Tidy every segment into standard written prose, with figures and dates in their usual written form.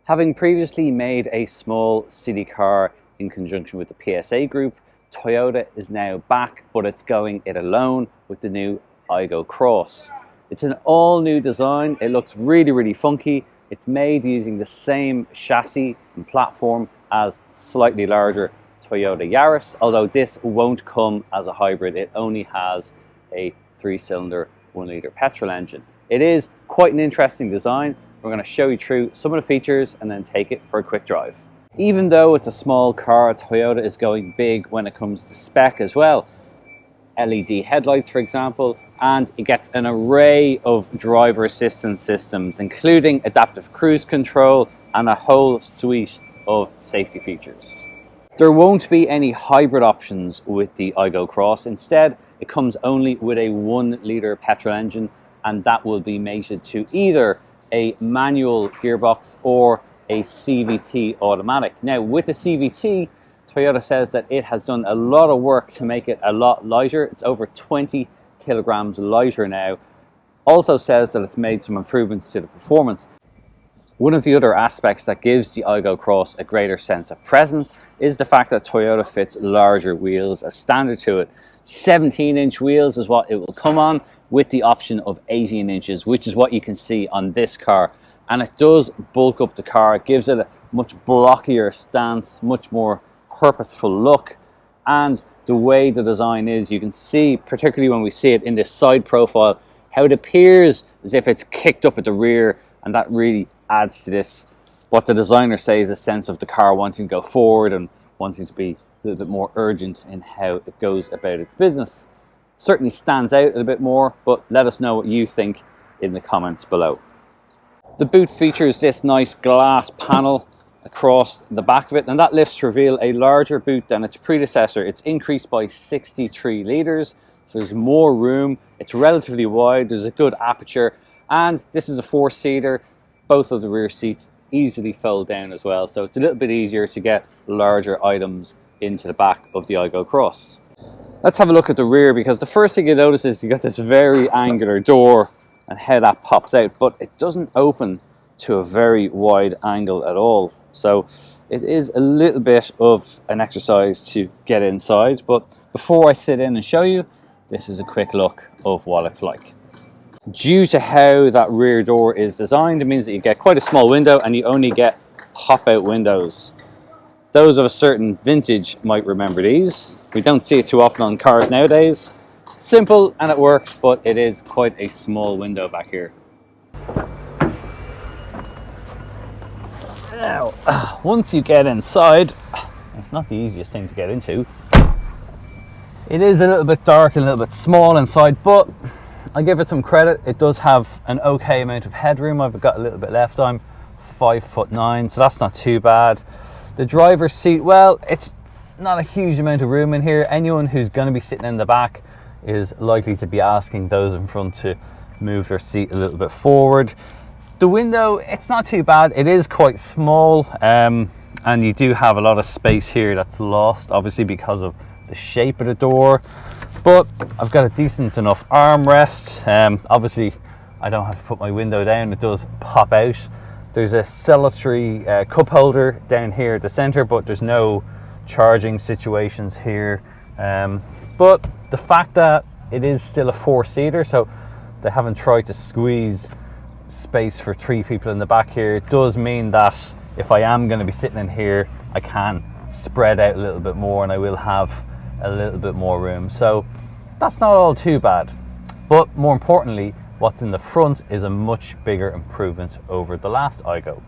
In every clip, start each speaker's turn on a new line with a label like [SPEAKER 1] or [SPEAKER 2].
[SPEAKER 1] Having previously made a small city car in conjunction with the PSA group, Toyota is now back, but it's going it alone with the new Aygo Cross. It's an all new design. It looks really funky. It's made using the same chassis and platform as slightly larger Toyota Yaris, although this won't come as a hybrid. It only has a 3-cylinder 1-litre petrol engine. It is quite an interesting design. We're going to show you through some of the features and then take it for a quick drive. Even though it's a small car, Toyota is going big when it comes to spec as well. LED headlights, for example, and it gets an array of driver assistance systems, including adaptive cruise control and a whole suite of safety features. There won't be any hybrid options with the Aygo Cross. Instead, it comes only with a 1-litre petrol engine, and that will be mated to either a manual gearbox or a CVT automatic. Now, with the CVT, Toyota says that it has done a lot of work to make it a lot lighter. It's over 20 kilograms lighter now. Also says that it's made some improvements to the performance. One of the other aspects that gives the Aygo Cross a greater sense of presence is the fact that Toyota fits larger wheels as standard to it. 17-inch wheels is what it will come on, with the option of 18 inches, which is what you can see on this car. And it does bulk up the car. It gives it a much blockier stance, much more purposeful look. And the way the design is, you can see, particularly when we see it in this side profile, how it appears as if it's kicked up at the rear, and that really adds to this, what the designer says, a sense of the car wanting to go forward and wanting to be a little bit more urgent in how it goes about its business. Certainly stands out a little bit more, but let us know what you think in the comments below. The boot features this nice glass panel across the back of it, and that lifts to reveal a larger boot than its predecessor. It's increased by 63 litres, so there's more room. It's relatively wide, there's a good aperture, and this is a 4-seater. Both of the rear seats easily fold down as well, so it's a little bit easier to get larger items into the back of the Aygo Cross. Let's have a look at the rear, because the first thing you notice is you got this very angular door and how that pops out, but it doesn't open to a very wide angle at all. So it is a little bit of an exercise to get inside, but before I sit in and show you, this is a quick look of what it's like. Due to how that rear door is designed, it means that you get quite a small window and you only get pop-out windows. Those of a certain vintage might remember these. We don't see it too often on cars nowadays. Simple and it works, but it is quite a small window back here. Now, once you get inside, it's not the easiest thing to get into. It is a little bit dark and a little bit small inside, but I'll give it some credit. It does have an okay amount of headroom. I've got a little bit left. I'm 5'9", so that's not too bad. The driver's seat, well, it's not a huge amount of room in here. Anyone who's going to be sitting in the back is likely to be asking those in front to move their seat a little bit forward. The window, it's not too bad. It is quite small, and you do have a lot of space here that's lost, obviously because of the shape of the door. But I've got a decent enough armrest. Obviously, I don't have to put my window down. It does pop out. There's a solitary cup holder down here at the center, but there's no charging situations here. But the fact that it is still a 4-seater, so they haven't tried to squeeze space for 3 people in the back here, it does mean that if I am going to be sitting in here, I can spread out a little bit more and I will have a little bit more room. So that's not all too bad. But more importantly, what's in the front is a much bigger improvement over the last Aygo.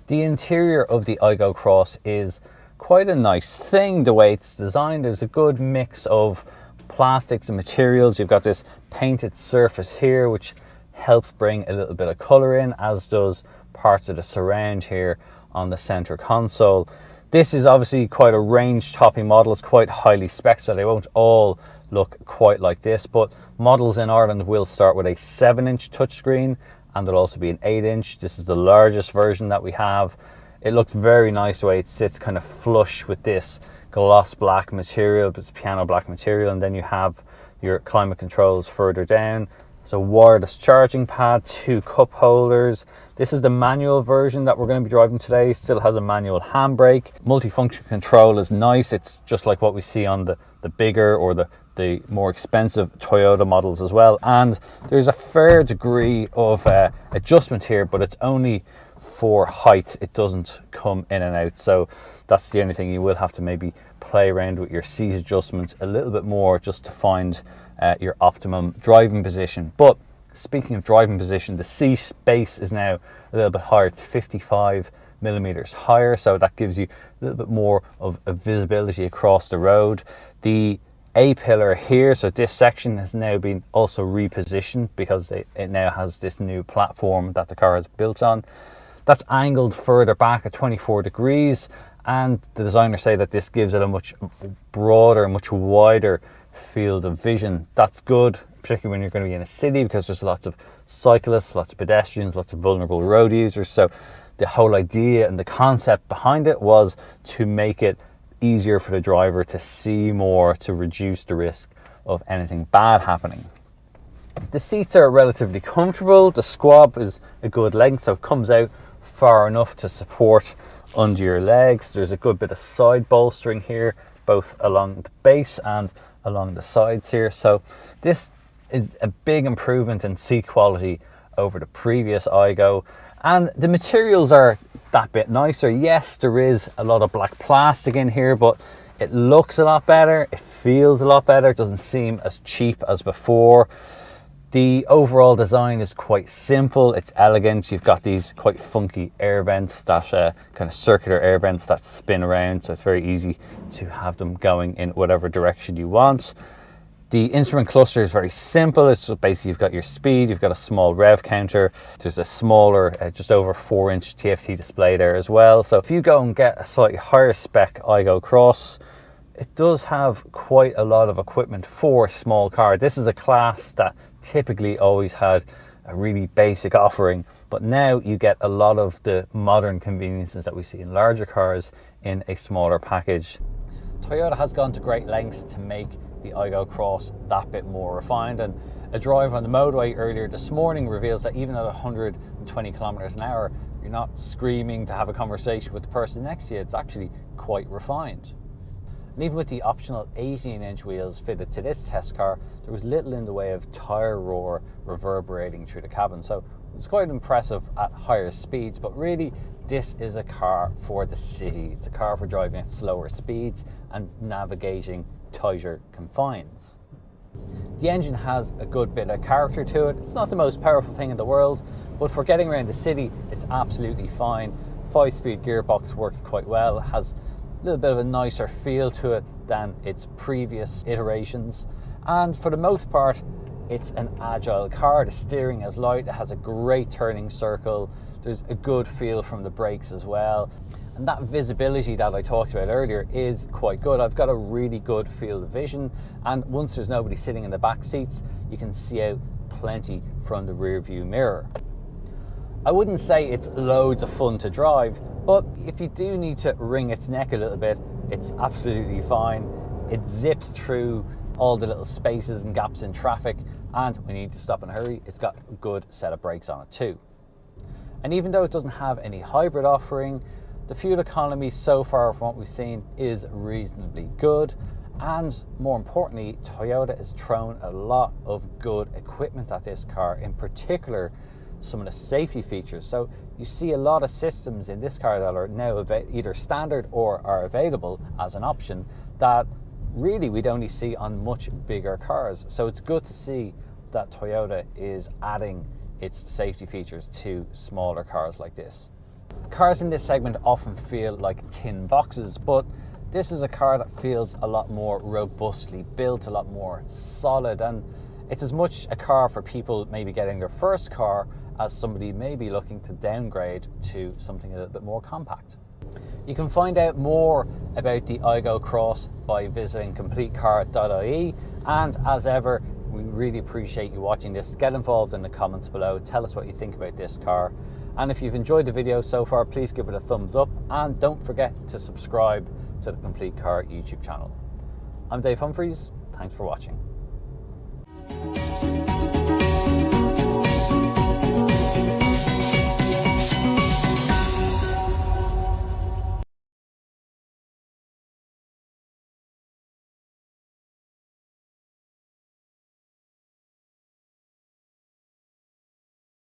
[SPEAKER 1] The interior of the Aygo Cross is quite a nice thing. The way it's designed, there's a good mix of plastics and materials. You've got this painted surface here which helps bring a little bit of color in, as does parts of the surround here on the center console. This is obviously quite a range topping model. It's quite highly spec, so they won't all look quite like this, but models in Ireland will start with a 7-inch touchscreen, and there'll also be an 8-inch. This is the largest version that we have. It looks very nice the way it sits kind of flush with this gloss black material, but it's piano black material, and then you have your climate controls further down. So wireless charging pad, 2 cup holders. This is the manual version that we're going to be driving today. Still has a manual handbrake. Multifunction control is nice. It's just like what we see on the bigger or the more expensive Toyota models as well. And there's a fair degree of adjustment here, but it's only for height. It doesn't come in and out. So that's the only thing. You will have to maybe play around with your seat adjustments a little bit more just to find your optimum driving position. But speaking of driving position, the seat base is now a little bit higher. It's 55 millimeters higher, so that gives you a little bit more of a visibility across the road. The A-pillar here, so this section has now been also repositioned because it now has this new platform that the car is built on. That's angled further back at 24 degrees, and the designers say that this gives it a much broader, much wider field of vision. That's good, particularly when you're going to be in a city, because there's lots of cyclists, lots of pedestrians, lots of vulnerable road users. So the whole idea and the concept behind it was to make it easier for the driver to see more, to reduce the risk of anything bad happening. The seats are relatively comfortable. The squab is a good length, so it comes out far enough to support under your legs. There's a good bit of side bolstering here, both along the base and along the sides here. So this is a big improvement in seat quality over the previous Aygo, and the materials are that bit nicer. Yes, there is a lot of black plastic in here, but it looks a lot better, it feels a lot better, it doesn't seem as cheap as before. The overall design is quite simple, it's elegant. You've got these quite funky air vents, that kind of circular air vents that spin around, so it's very easy to have them going in whatever direction you want. The instrument cluster is very simple. It's basically, you've got your speed, you've got a small rev counter, there's a smaller, just over 4-inch TFT display there as well. So if you go and get a slightly higher spec Aygo Cross, it does have quite a lot of equipment for a small car. This is a class that typically always had a really basic offering, but now you get a lot of the modern conveniences that we see in larger cars in a smaller package. Toyota has gone to great lengths to make the Aygo Cross that bit more refined, and a drive on the motorway earlier this morning reveals that even at 120 kilometers an hour, you're not screaming to have a conversation with the person next to you. It's actually quite refined. And even with the optional 18-inch wheels fitted to this test car, there was little in the way of tyre roar reverberating through the cabin. So it's quite impressive at higher speeds, but really this is a car for the city. It's a car for driving at slower speeds and navigating tighter confines. The engine has a good bit of character to it. It's not the most powerful thing in the world, but for getting around the city, it's absolutely fine. 5-speed gearbox works quite well. It has a little bit of a nicer feel to it than its previous iterations, and for the most part it's an agile car. The steering is light, it has a great turning circle, there's a good feel from the brakes as well, and that visibility that I talked about earlier is quite good. I've got a really good field of vision, and once there's nobody sitting in the back seats, you can see out plenty from the rear view mirror. I wouldn't say it's loads of fun to drive, but if you do need to wring its neck a little bit, it's absolutely fine. It zips through all the little spaces and gaps in traffic, and when you need to stop in a hurry, it's got a good set of brakes on it too. And even though it doesn't have any hybrid offering, the fuel economy so far from what we've seen is reasonably good, and more importantly, Toyota has thrown a lot of good equipment at this car, in particular some of the safety features. So you see a lot of systems in this car that are now either standard or are available as an option that really we'd only see on much bigger cars. So it's good to see that Toyota is adding its safety features to smaller cars like this. Cars in this segment often feel like tin boxes, but this is a car that feels a lot more robustly built, a lot more solid, and it's as much a car for people maybe getting their first car as somebody may be looking to downgrade to something a little bit more compact. You can find out more about the Aygo Cross by visiting CompleteCar.ie, and as ever, we really appreciate you watching this. Get involved in the comments below, tell us what you think about this car, and if you've enjoyed the video so far, please give it a thumbs up, and don't forget to subscribe to the Complete Car YouTube channel. I'm Dave Humphreys, thanks for watching.